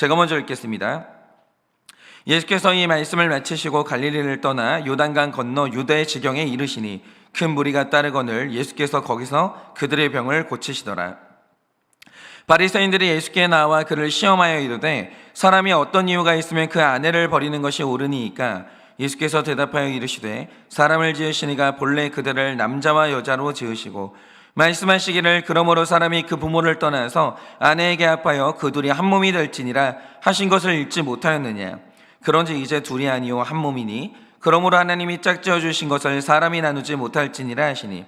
제가 먼저 읽겠습니다. 예수께서 이 말씀을 마치시고 갈릴리를 떠나 요단강 건너 유다의 지경에 이르시니 큰 무리가 따르거늘 예수께서 거기서 그들의 병을 고치시더라. 바리새인들이 예수께 나와 그를 시험하여 이르되 사람이 어떤 이유가 있으면 그 아내를 버리는 것이 옳으니이까? 예수께서 대답하여 이르시되 사람을 지으시니가 본래 그들을 남자와 여자로 지으시고 말씀하시기를 그러므로 사람이 그 부모를 떠나서 아내에게 합하여 그 둘이 한 몸이 될지니라 하신 것을 읽지 못하였느냐? 그런즉 이제 둘이 아니요 한 몸이니 그러므로 하나님이 짝지어 주신 것을 사람이 나누지 못할지니라 하시니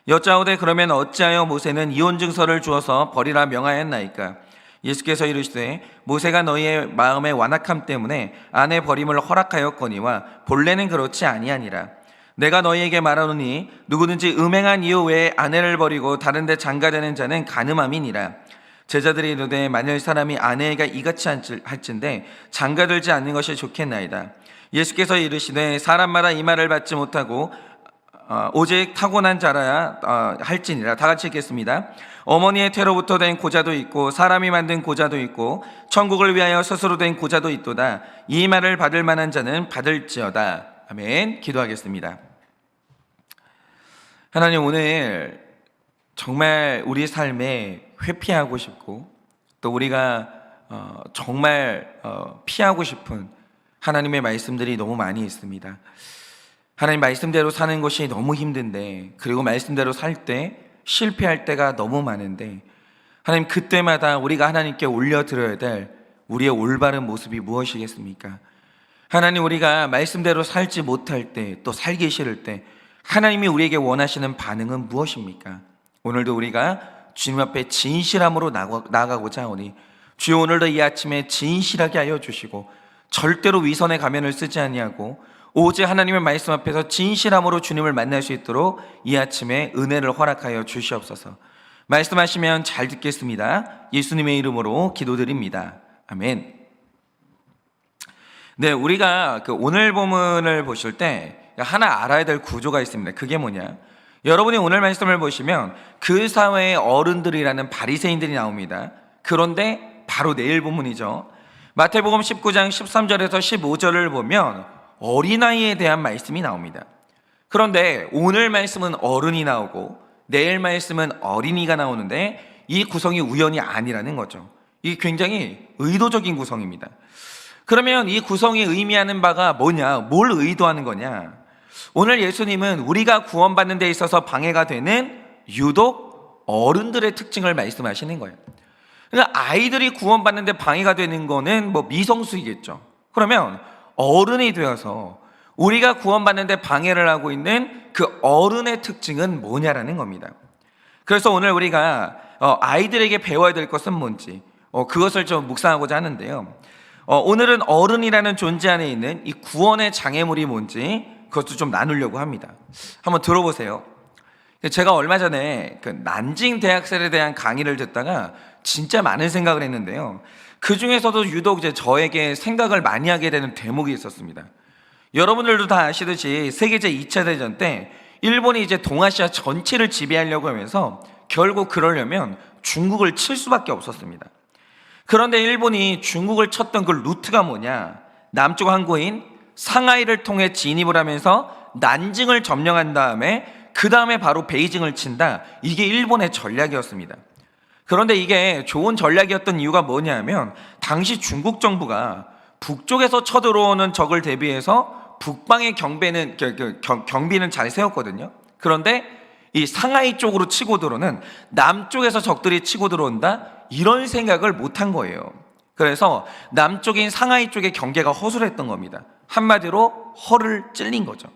여짜오되 그러면 어찌하여 모세는 이혼 증서를 주어서 버리라 명하였나이까? 예수께서 이르시되 모세가 너희의 마음의 완악함 때문에 아내 버림을 허락하였거니와 본래는 그렇지 아니하니라. 내가 너희에게 말하노니 누구든지 음행한 이유 외에 아내를 버리고 다른 데 장가되는 자는 간음함이니라. 제자들이 이르되 만일 사람이 아내에게 이같이 할진대 장가들지 않는 것이 좋겠나이다. 예수께서 이르시되 사람마다 이 말을 받지 못하고 오직 타고난 자라야 할지니라. 다 같이 읽겠습니다. 어머니의 태로부터 된 고자도 있고 사람이 만든 고자도 있고 천국을 위하여 스스로 된 고자도 있도다. 이 말을 받을 만한 자는 받을지어다. 아멘. 기도하겠습니다. 하나님, 오늘 정말 우리 삶에 회피하고 싶고 또 우리가 정말 피하고 싶은 하나님의 말씀들이 너무 많이 있습니다. 하나님 말씀대로 사는 것이 너무 힘든데, 그리고 말씀대로 살 때 실패할 때가 너무 많은데, 하나님 그때마다 우리가 하나님께 올려드려야 될 우리의 올바른 모습이 무엇이겠습니까? 하나님, 우리가 말씀대로 살지 못할 때, 또 살기 싫을 때 하나님이 우리에게 원하시는 반응은 무엇입니까? 오늘도 우리가 주님 앞에 진실함으로 나아가고자 하오니 주여, 오늘도 이 아침에 진실하게 하여 주시고 절대로 위선의 가면을 쓰지 아니하고 오직 하나님의 말씀 앞에서 진실함으로 주님을 만날 수 있도록 이 아침에 은혜를 허락하여 주시옵소서. 말씀하시면 잘 듣겠습니다. 예수님의 이름으로 기도드립니다. 아멘. 네, 우리가 오늘 본문을 보실 때 하나 알아야 될 구조가 있습니다. 그게 뭐냐? 여러분이 오늘 말씀을 보시면 그 사회의 어른들이라는 바리새인들이 나옵니다. 그런데 바로 내일 본문이죠. 마태복음 19장 13절에서 15절을 보면 어린아이에 대한 말씀이 나옵니다. 그런데 오늘 말씀은 어른이 나오고 내일 말씀은 어린이가 나오는데 이 구성이 우연이 아니라는 거죠. 이게 굉장히 의도적인 구성입니다. 그러면 이 구성이 의미하는 바가 뭐냐? 뭘 의도하는 거냐? 오늘 예수님은 우리가 구원받는 데 있어서 방해가 되는 유독 어른들의 특징을 말씀하시는 거예요. 그러니까 아이들이 구원받는 데 방해가 되는 거는 미성수이겠죠. 그러면 어른이 되어서 우리가 구원받는 데 방해를 하고 있는 그 어른의 특징은 뭐냐라는 겁니다. 그래서 오늘 우리가 아이들에게 배워야 될 것은 뭔지 그것을 좀 묵상하고자 하는데요. 오늘은 어른이라는 존재 안에 있는 이 구원의 장애물이 뭔지 그것도 좀 나누려고 합니다. 한번 들어보세요. 제가 얼마 전에 난징 대학생에 대한 강의를 듣다가 진짜 많은 생각을 했는데요. 그 중에서도 유독 저에게 생각을 많이 하게 되는 대목이 있었습니다. 여러분들도 다 아시듯이 세계제 2차 대전 때 일본이 동아시아 전체를 지배하려고 하면서 결국 그러려면 중국을 칠 수밖에 없었습니다. 그런데 일본이 중국을 쳤던 그 루트가 뭐냐? 남쪽 항구인 상하이를 통해 진입을 하면서 난징을 점령한 다음에 그 다음에 바로 베이징을 친다. 이게 일본의 전략이었습니다. 그런데 이게 좋은 전략이었던 이유가 뭐냐면 당시 중국 정부가 북쪽에서 쳐들어오는 적을 대비해서 북방의 경비는 잘 세웠거든요. 그런데 이 상하이 쪽으로 치고 들어오는 남쪽에서 적들이 치고 들어온다, 이런 생각을 못한 거예요. 그래서 남쪽인 상하이 쪽의 경계가 허술했던 겁니다. 한마디로 허를 찔린 거죠.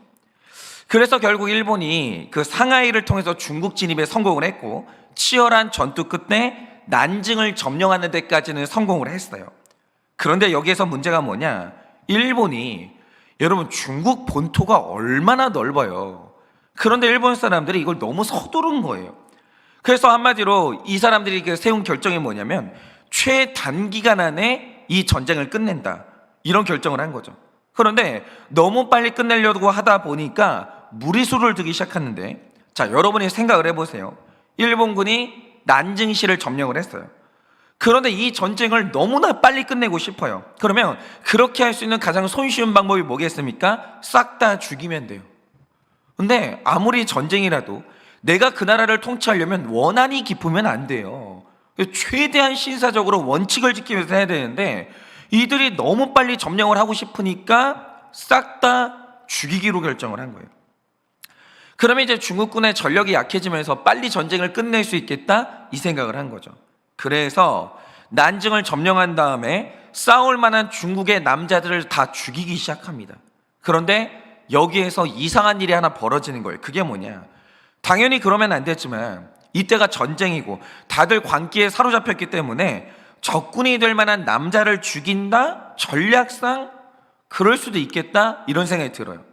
그래서 결국 일본이 그 상하이를 통해서 중국 진입에 성공을 했고 치열한 전투 끝에 난징을 점령하는 데까지는 성공을 했어요. 그런데 여기에서 문제가 뭐냐? 일본이, 여러분 중국 본토가 얼마나 넓어요. 그런데 일본 사람들이 이걸 너무 서두른 거예요. 그래서 한마디로 이 사람들이 세운 결정이 뭐냐면 최단기간 안에 이 전쟁을 끝낸다, 이런 결정을 한 거죠. 그런데 너무 빨리 끝내려고 하다 보니까 무리수를 두기 시작하는데, 자, 여러분이 생각을 해보세요. 일본군이 난징시를 점령을 했어요. 그런데 이 전쟁을 너무나 빨리 끝내고 싶어요. 그러면 그렇게 할 수 있는 가장 손쉬운 방법이 뭐겠습니까? 싹 다 죽이면 돼요. 근데 아무리 전쟁이라도 내가 그 나라를 통치하려면 원한이 깊으면 안 돼요. 최대한 신사적으로 원칙을 지키면서 해야 되는데 이들이 너무 빨리 점령을 하고 싶으니까 싹 다 죽이기로 결정을 한 거예요. 그러면 이제 중국군의 전력이 약해지면서 빨리 전쟁을 끝낼 수 있겠다 이 생각을 한 거죠. 그래서 난징을 점령한 다음에 싸울 만한 중국의 남자들을 다 죽이기 시작합니다. 그런데 여기에서 이상한 일이 하나 벌어지는 거예요. 그게 뭐냐? 당연히 그러면 안 됐지만 이때가 전쟁이고 다들 광기에 사로잡혔기 때문에 적군이 될 만한 남자를 죽인다? 전략상 그럴 수도 있겠다? 이런 생각이 들어요.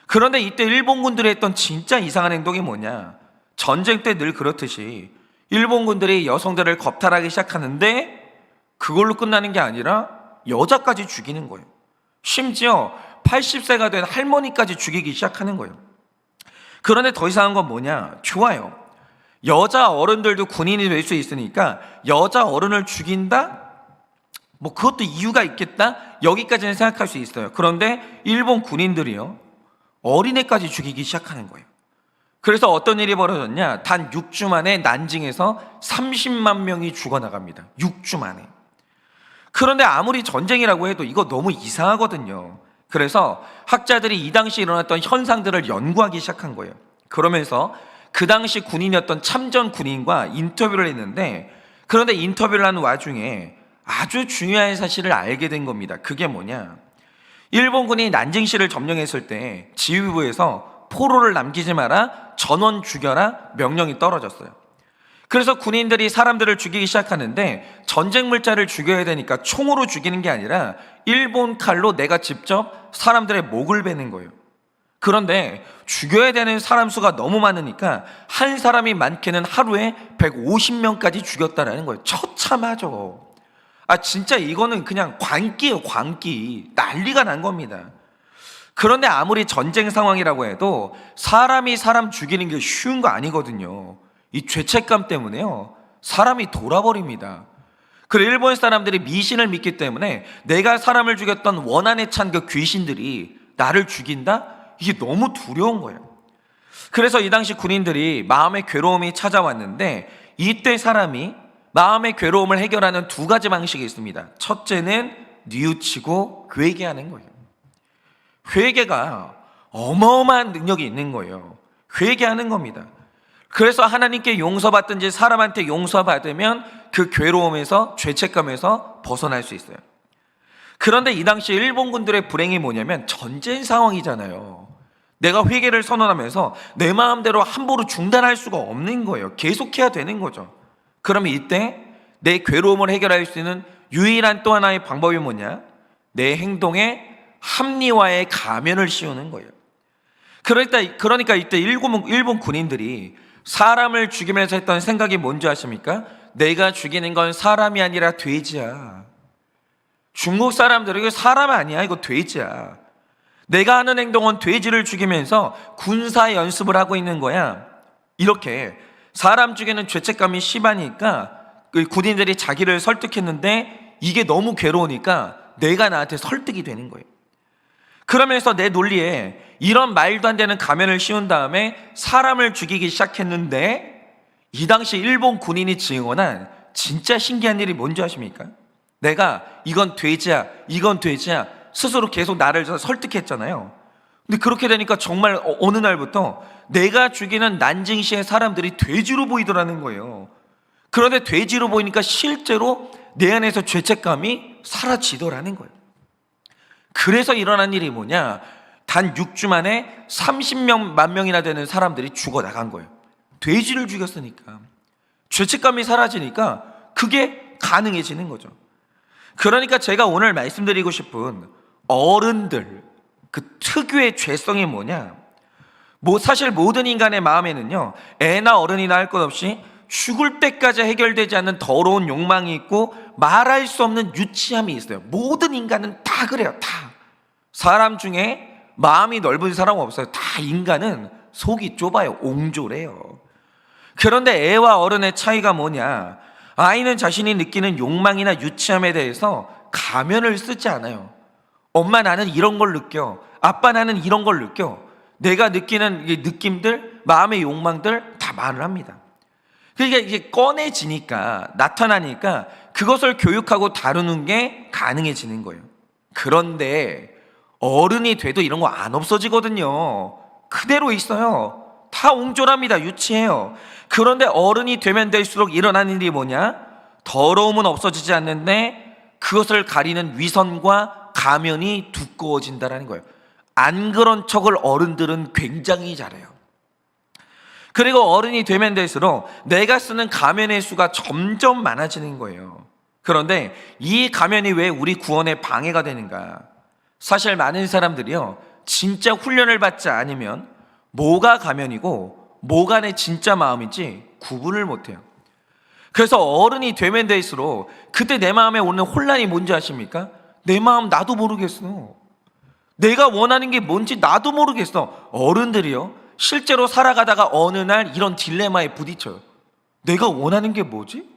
그런데 이때 일본군들이 했던 진짜 이상한 행동이 뭐냐? 전쟁 때 늘 그렇듯이 일본군들이 여성들을 겁탈하기 시작하는데 그걸로 끝나는 게 아니라 여자까지 죽이는 거예요. 심지어 80세가 된 할머니까지 죽이기 시작하는 거예요. 그런데 더 이상한 건 뭐냐? 좋아요. 여자 어른들도 군인이 될 수 있으니까 여자 어른을 죽인다? 뭐 그것도 이유가 있겠다? 여기까지는 생각할 수 있어요. 그런데 일본 군인들이요, 어린애까지 죽이기 시작하는 거예요. 그래서 어떤 일이 벌어졌냐? 단 6주 만에 난징에서 30만 명이 죽어나갑니다. 6주 만에. 그런데 아무리 전쟁이라고 해도 이거 너무 이상하거든요. 그래서 학자들이 이 당시 일어났던 현상들을 연구하기 시작한 거예요. 그러면서 그 당시 군인이었던 참전 군인과 인터뷰를 했는데, 그런데 인터뷰를 하는 와중에 아주 중요한 사실을 알게 된 겁니다. 그게 뭐냐? 일본군이 난징시를 점령했을 때 지휘부에서 포로를 남기지 마라, 전원 죽여라 명령이 떨어졌어요. 그래서 군인들이 사람들을 죽이기 시작하는데 전쟁 물자를 죽여야 되니까 총으로 죽이는 게 아니라 일본 칼로 내가 직접 사람들의 목을 베는 거예요. 그런데 죽여야 되는 사람 수가 너무 많으니까 한 사람이 많게는 하루에 150명까지 죽였다라는 거예요. 처참하죠. 진짜 이거는 그냥 광기예요. 광기. 난리가 난 겁니다. 그런데 아무리 전쟁 상황이라고 해도 사람이 사람 죽이는 게 쉬운 거 아니거든요. 이 죄책감 때문에요, 사람이 돌아버립니다. 그리고 일본 사람들이 미신을 믿기 때문에 내가 사람을 죽였던 원한에 찬 그 귀신들이 나를 죽인다? 이게 너무 두려운 거예요. 그래서 이 당시 군인들이 마음의 괴로움이 찾아왔는데 이때 사람이 마음의 괴로움을 해결하는 두 가지 방식이 있습니다. 첫째는 뉘우치고 회개하는 거예요. 회개가 어마어마한 능력이 있는 거예요. 회개하는 겁니다. 그래서 하나님께 용서받든지 사람한테 용서받으면 그 괴로움에서, 죄책감에서 벗어날 수 있어요. 그런데 이 당시 일본군들의 불행이 뭐냐면 전쟁 상황이잖아요. 내가 회개를 선언하면서 내 마음대로 함부로 중단할 수가 없는 거예요. 계속해야 되는 거죠. 그러면 이때 내 괴로움을 해결할 수 있는 유일한 또 하나의 방법이 뭐냐? 내 행동에 합리화의 가면을 씌우는 거예요. 그러니까 이때 일본 군인들이 사람을 죽이면서 했던 생각이 뭔지 아십니까? 내가 죽이는 건 사람이 아니라 돼지야. 중국 사람들은 이거 사람 아니야, 이거 돼지야. 내가 하는 행동은 돼지를 죽이면서 군사 연습을 하고 있는 거야. 이렇게 사람 죽이는 죄책감이 심하니까 그 군인들이 자기를 설득했는데 이게 너무 괴로우니까 내가 나한테 설득이 되는 거예요. 그러면서 내 논리에 이런 말도 안 되는 가면을 씌운 다음에 사람을 죽이기 시작했는데, 이 당시 일본 군인이 증언한 진짜 신기한 일이 뭔지 아십니까? 내가 이건 돼지야, 이건 돼지야 스스로 계속 나를 설득했잖아요. 근데 그렇게 되니까 정말 어느 날부터 내가 죽이는 난징시의 사람들이 돼지로 보이더라는 거예요. 그런데 돼지로 보이니까 실제로 내 안에서 죄책감이 사라지더라는 거예요. 그래서 일어난 일이 뭐냐? 단 6주 만에 30만 명이나 되는 사람들이 죽어나간 거예요. 돼지를 죽였으니까. 죄책감이 사라지니까 그게 가능해지는 거죠. 그러니까 제가 오늘 말씀드리고 싶은 어른들, 그 특유의 죄성이 뭐냐? 사실 모든 인간의 마음에는요, 애나 어른이나 할 것 없이 죽을 때까지 해결되지 않는 더러운 욕망이 있고 말할 수 없는 유치함이 있어요. 모든 인간은 다 그래요. 다. 사람 중에 마음이 넓은 사람은 없어요. 다 인간은 속이 좁아요. 옹졸해요. 그런데 애와 어른의 차이가 뭐냐? 아이는 자신이 느끼는 욕망이나 유치함에 대해서 가면을 쓰지 않아요. 엄마 나는 이런 걸 느껴. 아빠 나는 이런 걸 느껴. 내가 느끼는 이 느낌들, 마음의 욕망들 다 말을 합니다. 그러니까 이게 꺼내지니까, 나타나니까 그것을 교육하고 다루는 게 가능해지는 거예요. 그런데 어른이 돼도 이런 거 안 없어지거든요. 그대로 있어요. 다 옹졸합니다. 유치해요. 그런데 어른이 되면 될수록 일어나는 일이 뭐냐? 더러움은 없어지지 않는데 그것을 가리는 위선과 가면이 두꺼워진다는 거예요. 안 그런 척을 어른들은 굉장히 잘해요. 그리고 어른이 되면 될수록 내가 쓰는 가면의 수가 점점 많아지는 거예요. 그런데 이 가면이 왜 우리 구원에 방해가 되는가? 사실 많은 사람들이요, 진짜 훈련을 받지 않으면 뭐가 가면이고 뭐가 내 진짜 마음인지 구분을 못해요. 그래서 어른이 되면 될수록 그때 내 마음에 오는 혼란이 뭔지 아십니까? 내 마음 나도 모르겠어. 내가 원하는 게 뭔지 나도 모르겠어. 어른들이요, 실제로 살아가다가 어느 날 이런 딜레마에 부딪혀요. 내가 원하는 게 뭐지?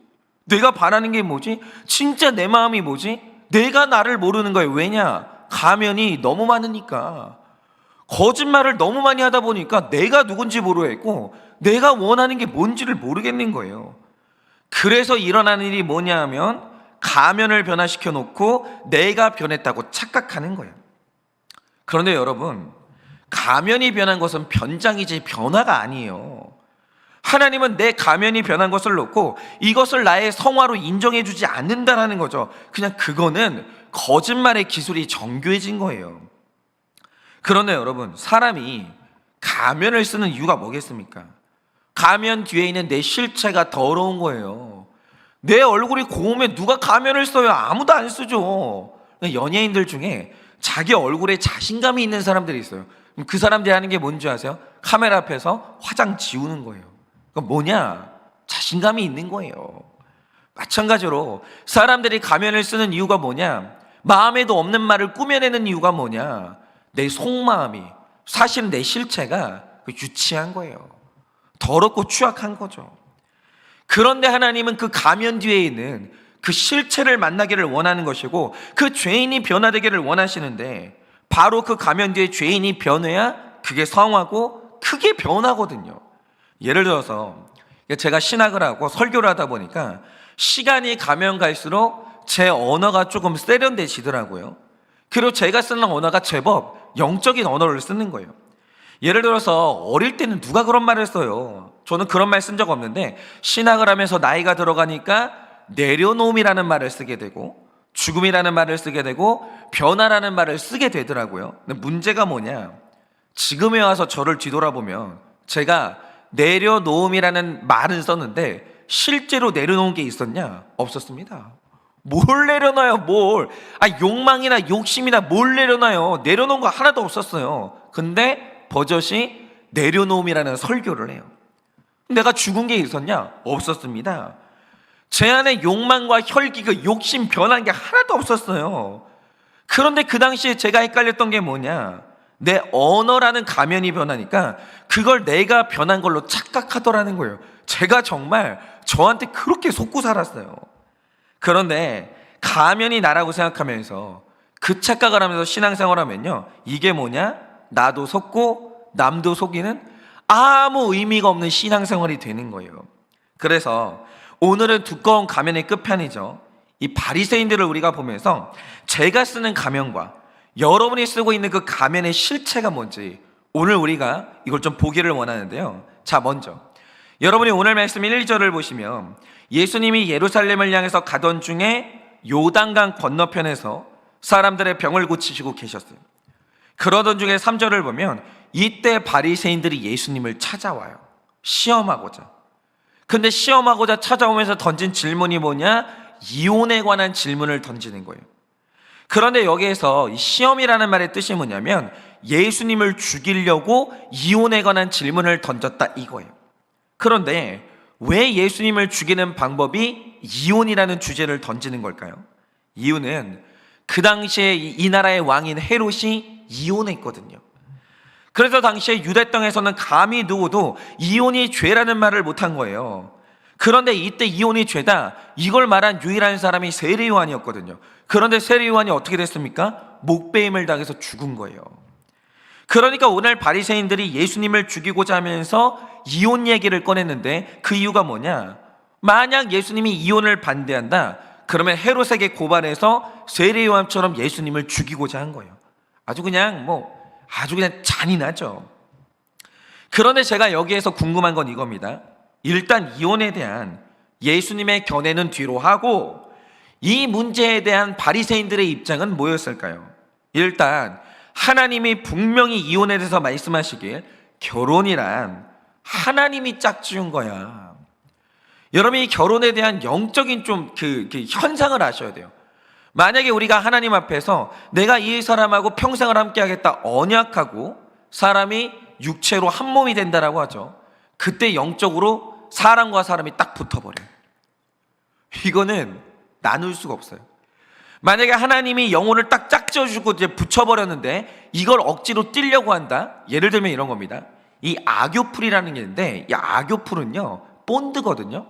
내가 바라는 게 뭐지? 진짜 내 마음이 뭐지? 내가 나를 모르는 거예요. 왜냐? 가면이 너무 많으니까. 거짓말을 너무 많이 하다 보니까 내가 누군지 모르겠고 내가 원하는 게 뭔지를 모르겠는 거예요. 그래서 일어나는 일이 뭐냐 하면 가면을 변화시켜 놓고 내가 변했다고 착각하는 거예요. 그런데 여러분, 가면이 변한 것은 변장이지 변화가 아니에요. 하나님은 내 가면이 변한 것을 놓고 이것을 나의 성화로 인정해 주지 않는다는 거죠. 그냥 그거는 거짓말의 기술이 정교해진 거예요. 그런데 여러분, 사람이 가면을 쓰는 이유가 뭐겠습니까? 가면 뒤에 있는 내 실체가 더러운 거예요. 내 얼굴이 고우면 누가 가면을 써요? 아무도 안 쓰죠. 연예인들 중에 자기 얼굴에 자신감이 있는 사람들이 있어요. 그 사람들이 하는 게 뭔지 아세요? 카메라 앞에서 화장 지우는 거예요. 그건 뭐냐? 자신감이 있는 거예요. 마찬가지로 사람들이 가면을 쓰는 이유가 뭐냐? 마음에도 없는 말을 꾸며내는 이유가 뭐냐? 내 속마음이, 사실은 내 실체가 유치한 거예요. 더럽고 추악한 거죠. 그런데 하나님은 그 가면 뒤에 있는 그 실체를 만나기를 원하는 것이고 그 죄인이 변화되기를 원하시는데, 바로 그 가면 뒤에 죄인이 변해야 그게 성하고 크게 변하거든요. 예를 들어서 제가 신학을 하고 설교를 하다 보니까 시간이 가면 갈수록 제 언어가 조금 세련되시더라고요. 그리고 제가 쓰는 언어가 제법 영적인 언어를 쓰는 거예요. 예를 들어서 어릴 때는 누가 그런 말을 써요? 저는 그런 말 쓴 적 없는데 신학을 하면서 나이가 들어가니까 내려놓음이라는 말을 쓰게 되고 죽음이라는 말을 쓰게 되고 변화라는 말을 쓰게 되더라고요. 근데 문제가 뭐냐? 지금에 와서 저를 뒤돌아보면 제가 내려놓음이라는 말은 썼는데 실제로 내려놓은 게 있었냐? 없었습니다. 뭘 내려놔요, 뭘? 욕망이나 욕심이나 뭘 내려놔요? 내려놓은 거 하나도 없었어요. 근데 버젓이 내려놓음이라는 설교를 해요. 내가 죽은 게 있었냐? 없었습니다. 제 안에 욕망과 혈기, 그 욕심 변한 게 하나도 없었어요. 그런데 그 당시에 제가 헷갈렸던 게 뭐냐? 내 언어라는 가면이 변하니까 그걸 내가 변한 걸로 착각하더라는 거예요. 제가 정말 저한테 그렇게 속고 살았어요. 그런데 가면이 나라고 생각하면서 그 착각을 하면서 신앙생활하면요, 이게 뭐냐? 나도 속고 남도 속이는 아무 의미가 없는 신앙생활이 되는 거예요. 그래서 오늘은 두꺼운 가면의 끝판이죠. 이 바리새인들을 우리가 보면서 제가 쓰는 가면과 여러분이 쓰고 있는 그 가면의 실체가 뭔지 오늘 우리가 이걸 좀 보기를 원하는데요. 자, 먼저 여러분이 오늘 말씀 1, 2절을 보시면 예수님이 예루살렘을 향해서 가던 중에 요단강 건너편에서 사람들의 병을 고치시고 계셨어요. 그러던 중에 3절을 보면 이때 바리새인들이 예수님을 찾아와요. 시험하고자. 근데 시험하고자 찾아오면서 던진 질문이 뭐냐? 이혼에 관한 질문을 던지는 거예요. 그런데 여기에서 시험이라는 말의 뜻이 뭐냐면 예수님을 죽이려고 이혼에 관한 질문을 던졌다 이거예요. 그런데 왜 예수님을 죽이는 방법이 이혼이라는 주제를 던지는 걸까요? 이유는 그 당시에 이 나라의 왕인 헤롯이 이혼했거든요. 그래서 당시에 유대 땅에서는 감히 누구도 이혼이 죄라는 말을 못한 거예요. 그런데 이때 이혼이 죄다, 이걸 말한 유일한 사람이 세례 요한이었거든요. 그런데 세례 요한이 어떻게 됐습니까? 목베임을 당해서 죽은 거예요. 그러니까 오늘 바리새인들이 예수님을 죽이고자 하면서 이혼 얘기를 꺼냈는데, 그 이유가 뭐냐? 만약 예수님이 이혼을 반대한다, 그러면 헤롯에게 고발해서 세례 요한처럼 예수님을 죽이고자 한 거예요. 아주 그냥 잔인하죠. 그런데 제가 여기에서 궁금한 건 이겁니다. 일단 이혼에 대한 예수님의 견해는 뒤로 하고, 이 문제에 대한 바리새인들의 입장은 뭐였을까요? 일단 하나님이 분명히 이혼에 대해서 말씀하시길, 결혼이란 하나님이 짝지은 거야. 여러분이 결혼에 대한 영적인 그 현상을 아셔야 돼요. 만약에 우리가 하나님 앞에서 내가 이 사람하고 평생을 함께 하겠다 언약하고 사람이 육체로 한 몸이 된다라고 하죠. 그때 영적으로 사람과 사람이 딱 붙어버려요. 이거는 나눌 수가 없어요. 만약에 하나님이 영혼을 딱 짝지어주고 이제 붙여버렸는데 이걸 억지로 띄려고 한다? 예를 들면 이런 겁니다. 이 악교풀이라는 게 있는데, 이 악교풀은요 본드거든요.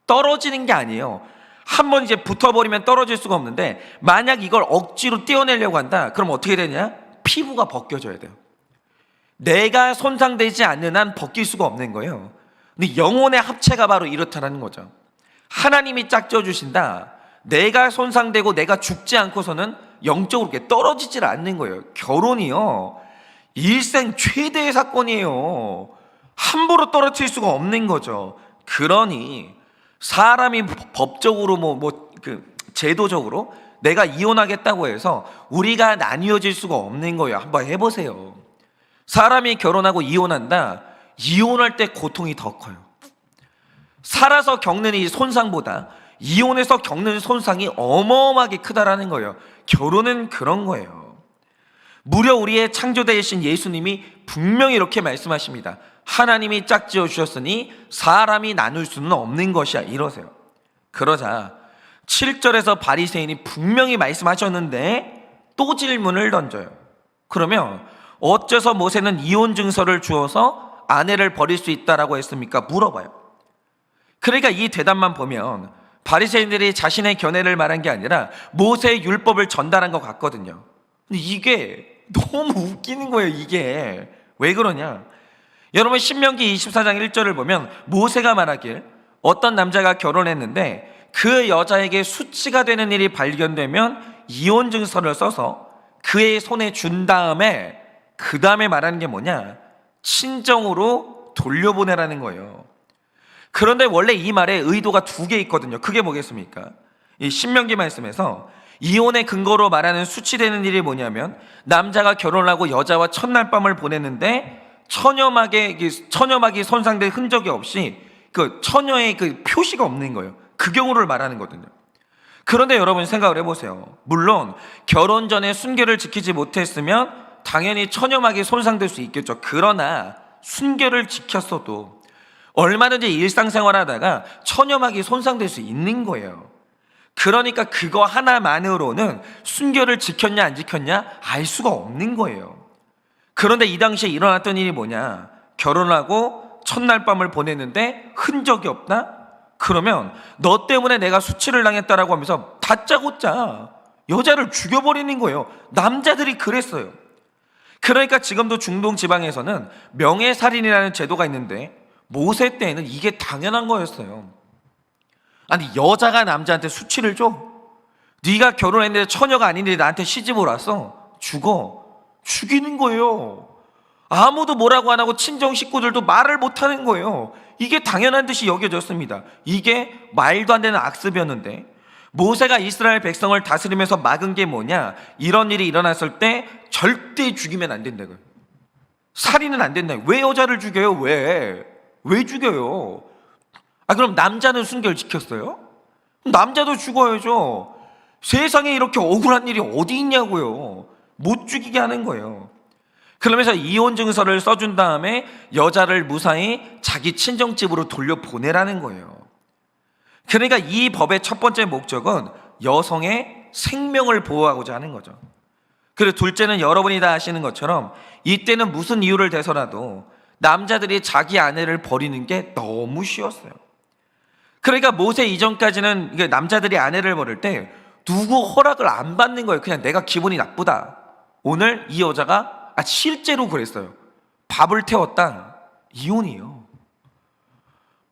떨어지는 게 아니에요. 한번 이제 붙어버리면 떨어질 수가 없는데, 만약 이걸 억지로 떼어내려고 한다, 그럼 어떻게 되냐? 피부가 벗겨져야 돼요. 내가 손상되지 않는 한 벗길 수가 없는 거예요. 근데 영혼의 합체가 바로 이렇다라는 거죠. 하나님이 짝지어 주신다, 내가 손상되고 내가 죽지 않고서는 영적으로 떨어지질 않는 거예요. 결혼이요 일생 최대의 사건이에요. 함부로 떨어뜨릴 수가 없는 거죠. 그러니 사람이 법적으로 제도적으로 내가 이혼하겠다고 해서 우리가 나뉘어질 수가 없는 거예요. 한번 해보세요. 사람이 결혼하고 이혼한다, 이혼할 때 고통이 더 커요. 살아서 겪는 이 손상보다 이혼해서 겪는 손상이 어마어마하게 크다라는 거예요. 결혼은 그런 거예요. 무려 우리의 창조대이신 예수님이 분명히 이렇게 말씀하십니다. 하나님이 짝지어 주셨으니 사람이 나눌 수는 없는 것이야, 이러세요. 그러자 7절에서 바리새인이 분명히 말씀하셨는데 또 질문을 던져요. 그러면 어째서 모세는 이혼 증서를 주어서 아내를 버릴 수 있다라고 했습니까? 물어봐요. 그러니까 이 대답만 보면 바리새인들이 자신의 견해를 말한 게 아니라 모세의 율법을 전달한 것 같거든요. 근데 이게 너무 웃기는 거예요. 이게 왜 그러냐? 여러분 신명기 24장 1절을 보면 모세가 말하길, 어떤 남자가 결혼했는데 그 여자에게 수치가 되는 일이 발견되면 이혼 증서를 써서 그의 손에 준 다음에, 그 다음에 말하는 게 뭐냐? 친정으로 돌려보내라는 거예요. 그런데 원래 이 말에 의도가 두 개 있거든요. 그게 뭐겠습니까? 이 신명기 말씀에서 이혼의 근거로 말하는 수치되는 일이 뭐냐면, 남자가 결혼하고 여자와 첫날 밤을 보냈는데 처녀막이 손상된 흔적이 없이 그 처녀의 그 표시가 없는 거예요. 그 경우를 말하는 거거든요. 그런데 여러분 생각을 해보세요. 물론 결혼 전에 순결을 지키지 못했으면 당연히 처녀막이 손상될 수 있겠죠. 그러나 순결을 지켰어도 얼마든지 일상생활하다가 처녀막이 손상될 수 있는 거예요. 그러니까 그거 하나만으로는 순결을 지켰냐 안 지켰냐 알 수가 없는 거예요. 그런데 이 당시에 일어났던 일이 뭐냐? 결혼하고 첫날 밤을 보냈는데 흔적이 없다? 그러면 너 때문에 내가 수치를 당했다라고 하면서 다짜고짜 여자를 죽여버리는 거예요. 남자들이 그랬어요. 그러니까 지금도 중동 지방에서는 명예살인이라는 제도가 있는데 모세 때에는 이게 당연한 거였어요. 아니 여자가 남자한테 수치를 줘? 네가 결혼했는데 처녀가 아닌데 나한테 시집을 왔어? 죽이는 거예요. 아무도 뭐라고 안 하고 친정 식구들도 말을 못 하는 거예요. 이게 당연한 듯이 여겨졌습니다. 이게 말도 안 되는 악습이었는데 모세가 이스라엘 백성을 다스리면서 막은 게 뭐냐? 이런 일이 일어났을 때 절대 죽이면 안 된다고요. 살인은 안 된다고요. 왜 여자를 죽여요? 왜 죽여요? 그럼 남자는 순결 지켰어요? 남자도 죽어야죠. 세상에 이렇게 억울한 일이 어디 있냐고요. 못 죽이게 하는 거예요. 그러면서 이혼 증서를 써준 다음에 여자를 무사히 자기 친정집으로 돌려보내라는 거예요. 그러니까 이 법의 첫 번째 목적은 여성의 생명을 보호하고자 하는 거죠. 그리고 둘째는 여러분이 다 아시는 것처럼 이때는 무슨 이유를 대서라도 남자들이 자기 아내를 버리는 게 너무 쉬웠어요. 그러니까 모세 이전까지는 이게 남자들이 아내를 버릴 때 누구 허락을 안 받는 거예요. 그냥 내가 기분이 나쁘다. 오늘 이 여자가 실제로 그랬어요. 밥을 태웠다. 이혼이에요.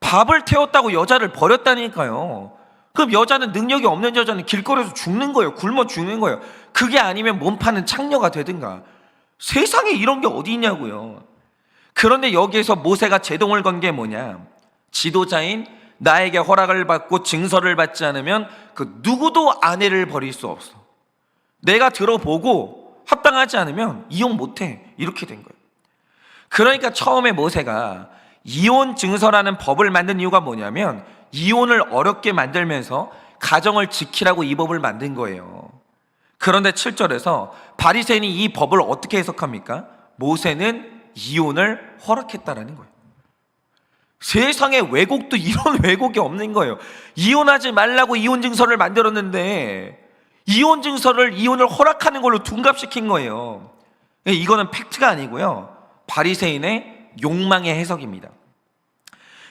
밥을 태웠다고 여자를 버렸다니까요. 그럼 여자는 능력이 없는 여자는 길거리에서 죽는 거예요. 굶어 죽는 거예요. 그게 아니면 몸 파는 창녀가 되든가. 세상에 이런 게 어디 있냐고요. 그런데 여기에서 모세가 제동을 건 게 뭐냐? 지도자인 나에게 허락을 받고 증서를 받지 않으면 그 누구도 아내를 버릴 수 없어. 내가 들어보고 합당하지 않으면 이혼 못해. 이렇게 된 거예요. 그러니까 처음에 모세가 이혼 증서라는 법을 만든 이유가 뭐냐면 이혼을 어렵게 만들면서 가정을 지키라고 이 법을 만든 거예요. 그런데 7절에서 바리새인이 이 법을 어떻게 해석합니까? 모세는 이혼을 허락했다라는 거예요. 세상에 왜곡도 이런 왜곡이 없는 거예요. 이혼하지 말라고 이혼 증서를 만들었는데 이혼 증서를 이혼을 허락하는 걸로 둔갑시킨 거예요. 이거는 팩트가 아니고요, 바리새인의 욕망의 해석입니다.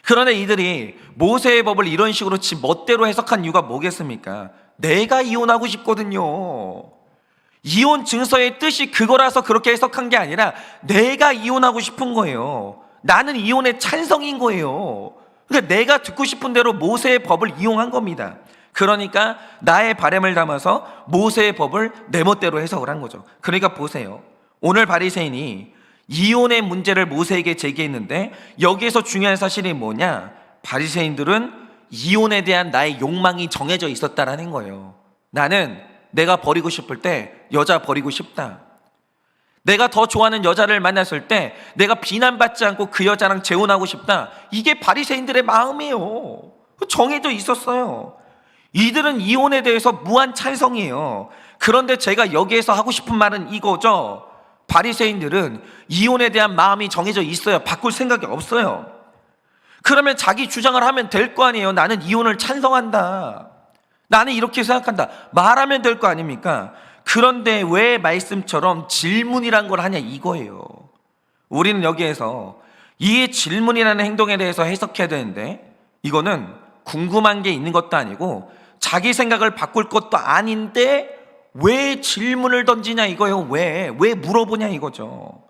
그런데 이들이 모세의 법을 이런 식으로 지 멋대로 해석한 이유가 뭐겠습니까? 내가 이혼하고 싶거든요. 이혼 증서의 뜻이 그거라서 그렇게 해석한 게 아니라 내가 이혼하고 싶은 거예요. 나는 이혼에 찬성인 거예요. 그러니까 내가 듣고 싶은 대로 모세의 법을 이용한 겁니다. 그러니까 나의 바람을 담아서 모세의 법을 내 멋대로 해석을 한 거죠. 그러니까 보세요. 오늘 바리새인이 이혼의 문제를 모세에게 제기했는데 여기에서 중요한 사실이 뭐냐? 바리새인들은 이혼에 대한 나의 욕망이 정해져 있었다라는 거예요. 나는 내가 버리고 싶을 때 여자 버리고 싶다. 내가 더 좋아하는 여자를 만났을 때 내가 비난받지 않고 그 여자랑 재혼하고 싶다. 이게 바리새인들의 마음이에요. 정해져 있었어요. 이들은 이혼에 대해서 무한 찬성이에요. 그런데 제가 여기에서 하고 싶은 말은 이거죠. 바리새인들은 이혼에 대한 마음이 정해져 있어요. 바꿀 생각이 없어요. 그러면 자기 주장을 하면 될 거 아니에요. 나는 이혼을 찬성한다. 나는 이렇게 생각한다. 말하면 될 거 아닙니까? 그런데 왜 말씀처럼 질문이란 걸 하냐 이거예요. 우리는 여기에서 이 질문이라는 행동에 대해서 해석해야 되는데 이거는 궁금한 게 있는 것도 아니고 자기 생각을 바꿀 것도 아닌데 왜 질문을 던지냐 이거예요. 왜 물어보냐 이거죠.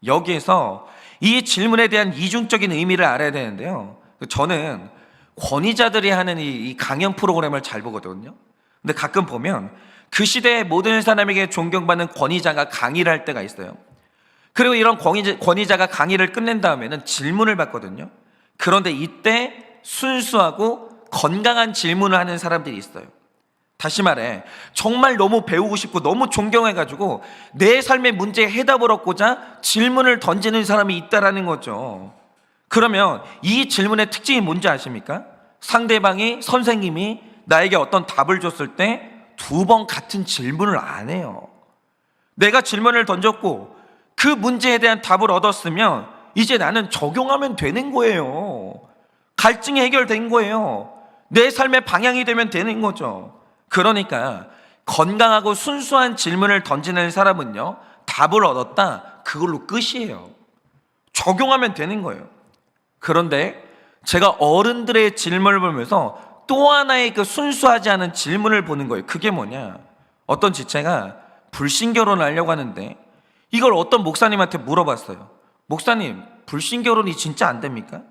여기에서 이 질문에 대한 이중적인 의미를 알아야 되는데요, 저는 권위자들이 하는 이 강연 프로그램을 잘 보거든요. 근데 가끔 보면 그 시대의 모든 사람에게 존경받는 권위자가 강의를 할 때가 있어요. 그리고 이런 권위자가 강의를 끝낸 다음에는 질문을 받거든요. 그런데 이때 순수하고 건강한 질문을 하는 사람들이 있어요. 다시 말해 정말 너무 배우고 싶고 너무 존경해가지고 내 삶의 문제에 해답을 얻고자 질문을 던지는 사람이 있다라는 거죠. 그러면 이 질문의 특징이 뭔지 아십니까? 상대방이, 선생님이 나에게 어떤 답을 줬을 때 2번 같은 질문을 안 해요. 내가 질문을 던졌고 그 문제에 대한 답을 얻었으면 이제 나는 적용하면 되는 거예요. 갈증이 해결된 거예요. 내 삶의 방향이 되면 되는 거죠. 그러니까 건강하고 순수한 질문을 던지는 사람은요, 답을 얻었다, 그걸로 끝이에요. 적용하면 되는 거예요. 그런데 제가 어른들의 질문을 보면서 또 하나의 그 순수하지 않은 질문을 보는 거예요. 그게 뭐냐? 어떤 지체가 불신결혼을 하려고 하는데 이걸 어떤 목사님한테 물어봤어요. 목사님, 불신결혼이 진짜 안 됩니까?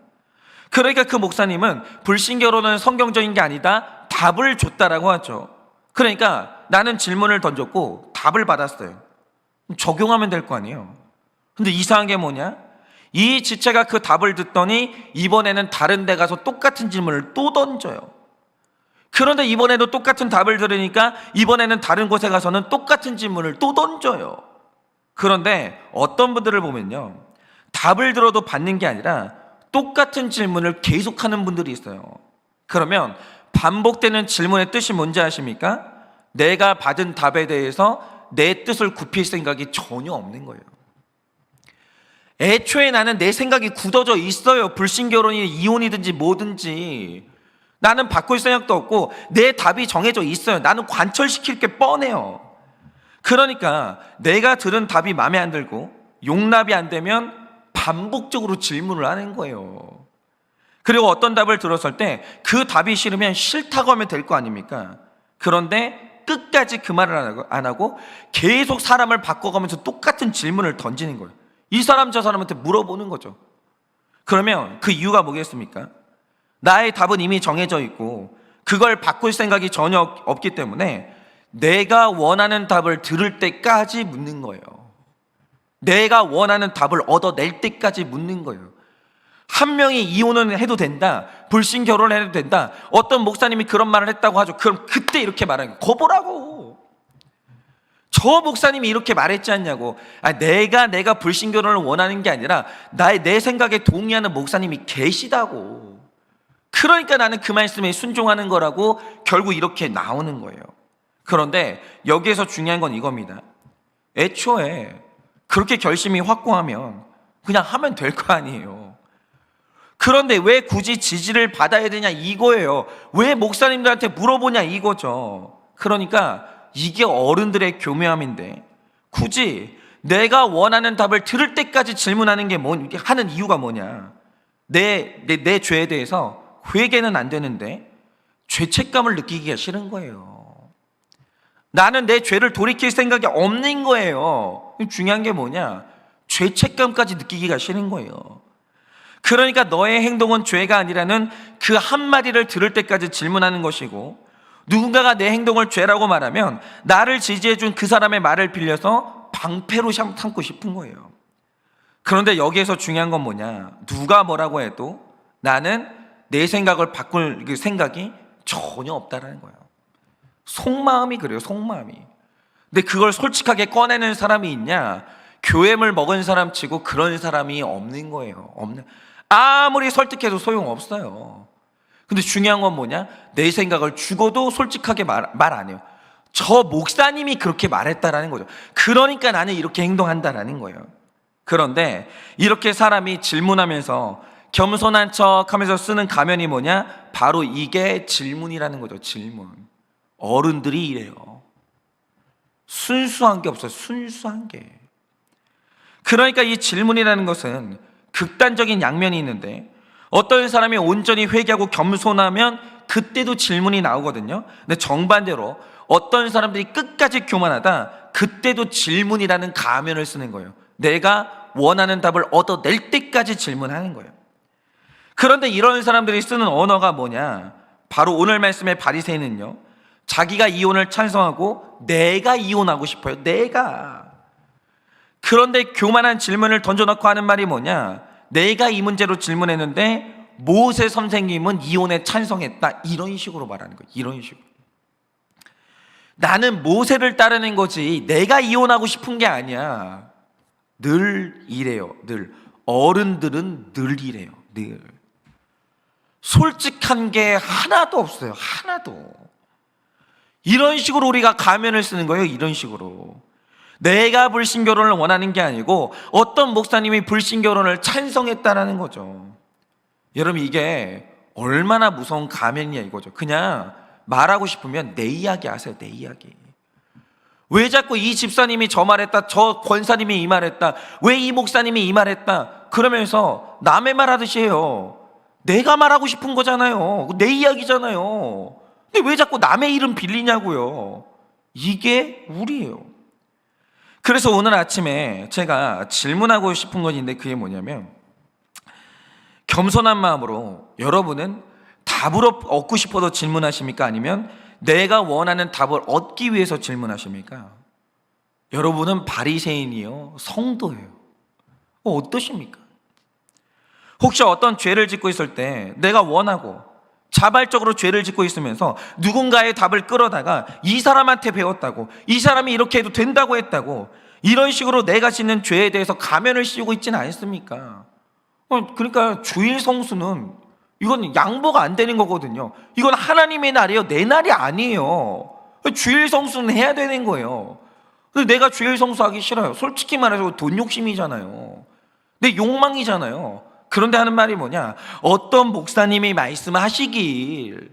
그러니까 그 목사님은 불신결혼은 성경적인 게 아니다, 답을 줬다라고 하죠. 그러니까 나는 질문을 던졌고 답을 받았어요. 적용하면 될 거 아니에요. 근데 이상한 게 뭐냐? 이 지체가 그 답을 듣더니 이번에는 다른 데 가서 똑같은 질문을 또 던져요. 그런데 이번에도 똑같은 답을 들으니까 이번에는 다른 곳에 가서는 똑같은 질문을 또 던져요. 그런데 어떤 분들을 보면요, 답을 들어도 받는 게 아니라 똑같은 질문을 계속하는 분들이 있어요. 그러면 반복되는 질문의 뜻이 뭔지 아십니까? 내가 받은 답에 대해서 내 뜻을 굽힐 생각이 전혀 없는 거예요. 애초에 나는 내 생각이 굳어져 있어요. 불신결혼이 이혼이든지 뭐든지 나는 바꿀 생각도 없고 내 답이 정해져 있어요. 나는 관철시킬 게 뻔해요. 그러니까 내가 들은 답이 마음에 안 들고 용납이 안 되면 반복적으로 질문을 하는 거예요. 그리고 어떤 답을 들었을 때 그 답이 싫으면 싫다고 하면 될 거 아닙니까? 그런데 끝까지 그 말을 안 하고 계속 사람을 바꿔가면서 똑같은 질문을 던지는 거예요. 이 사람 저 사람한테 물어보는 거죠. 그러면 그 이유가 뭐겠습니까? 나의 답은 이미 정해져 있고 그걸 바꿀 생각이 전혀 없기 때문에 내가 원하는 답을 들을 때까지 묻는 거예요. 내가 원하는 답을 얻어낼 때까지 묻는 거예요. 한 명이 이혼을 해도 된다, 불신 결혼을 해도 된다, 어떤 목사님이 그런 말을 했다고 하죠. 그럼 그때 이렇게 말하는 거예요. 거보라고. 저 목사님이 이렇게 말했지 않냐고. 내가 불신 결혼을 원하는 게 아니라 내 생각에 동의하는 목사님이 계시다고. 그러니까 나는 그 말씀에 순종하는 거라고 결국 이렇게 나오는 거예요. 그런데 여기에서 중요한 건 이겁니다. 애초에 그렇게 결심이 확고하면 그냥 하면 될 거 아니에요. 그런데 왜 굳이 지지를 받아야 되냐 이거예요. 왜 목사님들한테 물어보냐 이거죠. 그러니까 이게 어른들의 교묘함인데 굳이 내가 원하는 답을 들을 때까지 질문하는 게 하는 이유가 뭐냐. 내 죄에 대해서 회개는 안 되는데 죄책감을 느끼기가 싫은 거예요. 나는 내 죄를 돌이킬 생각이 없는 거예요. 중요한 게 뭐냐? 죄책감까지 느끼기가 싫은 거예요. 그러니까 너의 행동은 죄가 아니라는 그 한마디를 들을 때까지 질문하는 것이고, 누군가가 내 행동을 죄라고 말하면 나를 지지해준 그 사람의 말을 빌려서 방패로 삼고 싶은 거예요. 그런데 여기에서 중요한 건 뭐냐? 누가 뭐라고 해도 나는 내 생각을 바꿀 생각이 전혀 없다라는 거예요. 속마음이 그래요, 속마음이. 근데 그걸 솔직하게 꺼내는 사람이 있냐? 교회물 먹은 사람 치고 그런 사람이 없는 거예요. 아무리 설득해도 소용없어요. 근데 중요한 건 뭐냐? 내 생각을 죽어도 솔직하게 말 안 해요. 저 목사님이 그렇게 말했다라는 거죠. 그러니까 나는 이렇게 행동한다라는 거예요. 그런데 이렇게 사람이 질문하면서 겸손한 척 하면서 쓰는 가면이 뭐냐? 바로 이게 질문이라는 거죠. 질문. 어른들이 이래요. 순수한 게 없어요. 순수한 게. 그러니까 이 질문이라는 것은 극단적인 양면이 있는데, 어떤 사람이 온전히 회개하고 겸손하면 그때도 질문이 나오거든요. 근데 정반대로 어떤 사람들이 끝까지 교만하다, 그때도 질문이라는 가면을 쓰는 거예요. 내가 원하는 답을 얻어낼 때까지 질문하는 거예요. 그런데 이런 사람들이 쓰는 언어가 뭐냐? 바로 오늘 말씀의 바리새인은요, 자기가 이혼을 찬성하고 내가 이혼하고 싶어요. 내가. 그런데 교만한 질문을 던져놓고 하는 말이 뭐냐? 내가 이 문제로 질문했는데 모세 선생님은 이혼에 찬성했다. 이런 식으로 말하는 거예요. 이런 식으로. 나는 모세를 따르는 거지 내가 이혼하고 싶은 게 아니야. 늘 이래요. 늘. 어른들은 늘 이래요. 늘. 솔직한 게 하나도 없어요. 하나도. 이런 식으로 우리가 가면을 쓰는 거예요. 이런 식으로. 내가 불신결혼을 원하는 게 아니고 어떤 목사님이 불신결혼을 찬성했다라는 거죠. 여러분, 이게 얼마나 무서운 가면이야 이거죠. 그냥 말하고 싶으면 내 이야기 하세요. 내 이야기. 왜 자꾸 이 집사님이 저 말했다, 저 권사님이 이 말했다, 왜 이 목사님이 이 말했다 그러면서 남의 말 하듯이 해요. 내가 말하고 싶은 거잖아요. 내 이야기잖아요. 근데 왜 자꾸 남의 이름 빌리냐고요. 이게 우리예요. 그래서 오늘 아침에 제가 질문하고 싶은 건 있는데, 그게 뭐냐면, 겸손한 마음으로 여러분은 답을 얻고 싶어서 질문하십니까? 아니면 내가 원하는 답을 얻기 위해서 질문하십니까? 여러분은 바리새인이요, 성도예요. 어떠십니까? 혹시 어떤 죄를 짓고 있을 때 내가 원하고 자발적으로 죄를 짓고 있으면서 누군가의 답을 끌어다가 이 사람한테 배웠다고, 이 사람이 이렇게 해도 된다고 했다고, 이런 식으로 내가 짓는 죄에 대해서 가면을 씌우고 있지는 않습니까? 그러니까 주일 성수는 이건 양보가 안 되는 거거든요. 이건 하나님의 날이에요. 내 날이 아니에요. 주일 성수는 해야 되는 거예요. 근데 내가 주일 성수하기 싫어요. 솔직히 말해서 돈 욕심이잖아요. 내 욕망이잖아요. 그런데 하는 말이 뭐냐? 어떤 목사님이 말씀하시길,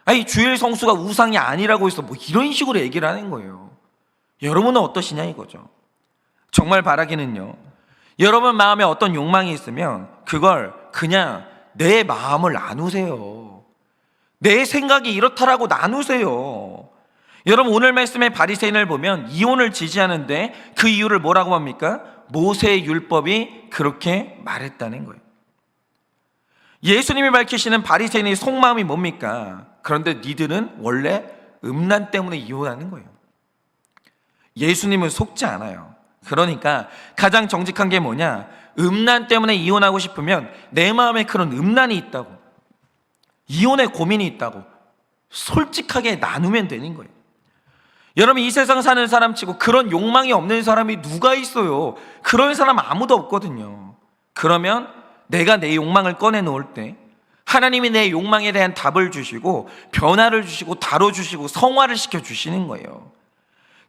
아니 주일 성수가 우상이 아니라고 해서 뭐 이런 식으로 얘기를 하는 거예요. 여러분은 어떠시냐 이거죠. 정말 바라기는요, 여러분 마음에 어떤 욕망이 있으면 그걸 그냥 내 마음을 나누세요. 내 생각이 이렇다라고 나누세요. 여러분, 오늘 말씀의 바리새인을 보면 이혼을 지지하는데 그 이유를 뭐라고 합니까? 모세의 율법이 그렇게 말했다는 거예요. 예수님이 밝히시는 바리새인의 속마음이 뭡니까? 그런데 니들은 원래 음란 때문에 이혼하는 거예요. 예수님은 속지 않아요. 그러니까 가장 정직한 게 뭐냐? 음란 때문에 이혼하고 싶으면 내 마음에 그런 음란이 있다고, 이혼의 고민이 있다고 솔직하게 나누면 되는 거예요. 여러분, 이 세상 사는 사람 치고 그런 욕망이 없는 사람이 누가 있어요? 그런 사람 아무도 없거든요. 그러면 내가 내 욕망을 꺼내놓을 때 하나님이 내 욕망에 대한 답을 주시고 변화를 주시고 다뤄주시고 성화를 시켜주시는 거예요.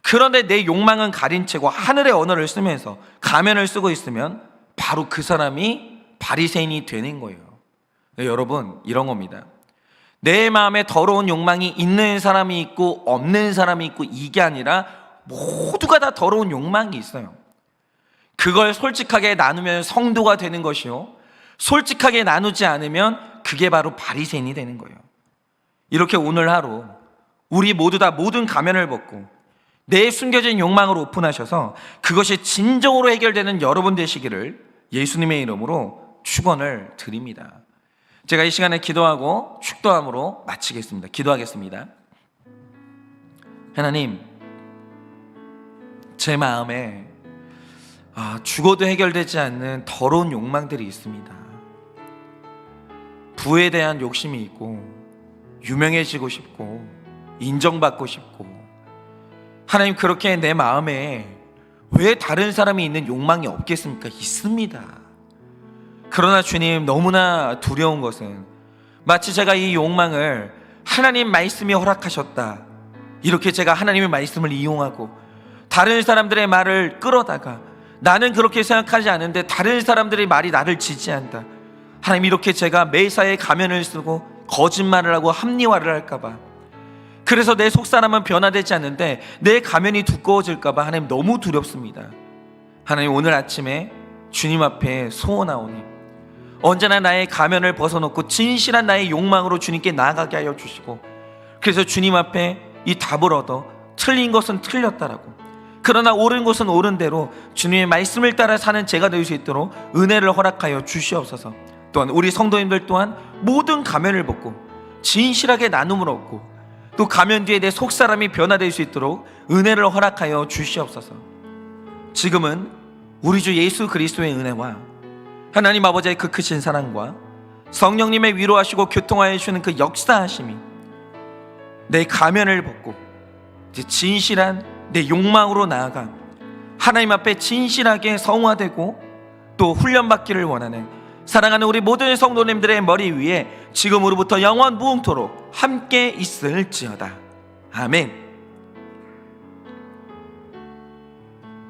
그런데 내 욕망은 가린 채고 하늘의 언어를 쓰면서 가면을 쓰고 있으면 바로 그 사람이 바리새인이 되는 거예요. 네, 여러분, 이런 겁니다. 내 마음에 더러운 욕망이 있는 사람이 있고 없는 사람이 있고, 이게 아니라 모두가 다 더러운 욕망이 있어요. 그걸 솔직하게 나누면 성도가 되는 것이요, 솔직하게 나누지 않으면 그게 바로 바리새인이 되는 거예요. 이렇게 오늘 하루 우리 모두 다 모든 가면을 벗고 내 숨겨진 욕망을 오픈하셔서 그것이 진정으로 해결되는 여러분 되시기를 예수님의 이름으로 축원을 드립니다. 제가 이 시간에 기도하고 축도함으로 마치겠습니다. 기도하겠습니다. 하나님, 제 마음에 죽어도 해결되지 않는 더러운 욕망들이 있습니다. 부에 대한 욕심이 있고, 유명해지고 싶고, 인정받고 싶고, 하나님, 그렇게 내 마음에 왜 다른 사람이 있는 욕망이 없겠습니까? 있습니다. 그러나 주님, 너무나 두려운 것은 마치 제가 이 욕망을 하나님 말씀이 허락하셨다, 이렇게 제가 하나님의 말씀을 이용하고 다른 사람들의 말을 끌어다가 나는 그렇게 생각하지 않은데 다른 사람들의 말이 나를 지지한다, 하나님, 이렇게 제가 매사에 가면을 쓰고 거짓말을 하고 합리화를 할까봐, 그래서 내 속사람은 변화되지 않는데 내 가면이 두꺼워질까봐 하나님 너무 두렵습니다. 하나님, 오늘 아침에 주님 앞에 소원하오니 언제나 나의 가면을 벗어놓고 진실한 나의 욕망으로 주님께 나아가게 하여 주시고, 그래서 주님 앞에 이 답을 얻어 틀린 것은 틀렸다라고, 그러나 옳은 것은 옳은 대로 주님의 말씀을 따라 사는 제가 될 수 있도록 은혜를 허락하여 주시옵소서. 또한 우리 성도님들 또한 모든 가면을 벗고 진실하게 나눔을 얻고 또 가면 뒤에 내 속사람이 변화될 수 있도록 은혜를 허락하여 주시옵소서. 지금은 우리 주 예수 그리스도의 은혜와 하나님 아버지의 그 크신 사랑과 성령님의 위로하시고 교통하여 주시는 그 역사하심이 내 가면을 벗고 이제 진실한 내 욕망으로 나아가 하나님 앞에 진실하게 성화되고 또 훈련받기를 원하는 사랑하는 우리 모든 성도님들의 머리 위에 지금으로부터 영원 무궁토록 함께 있을지어다. 아멘.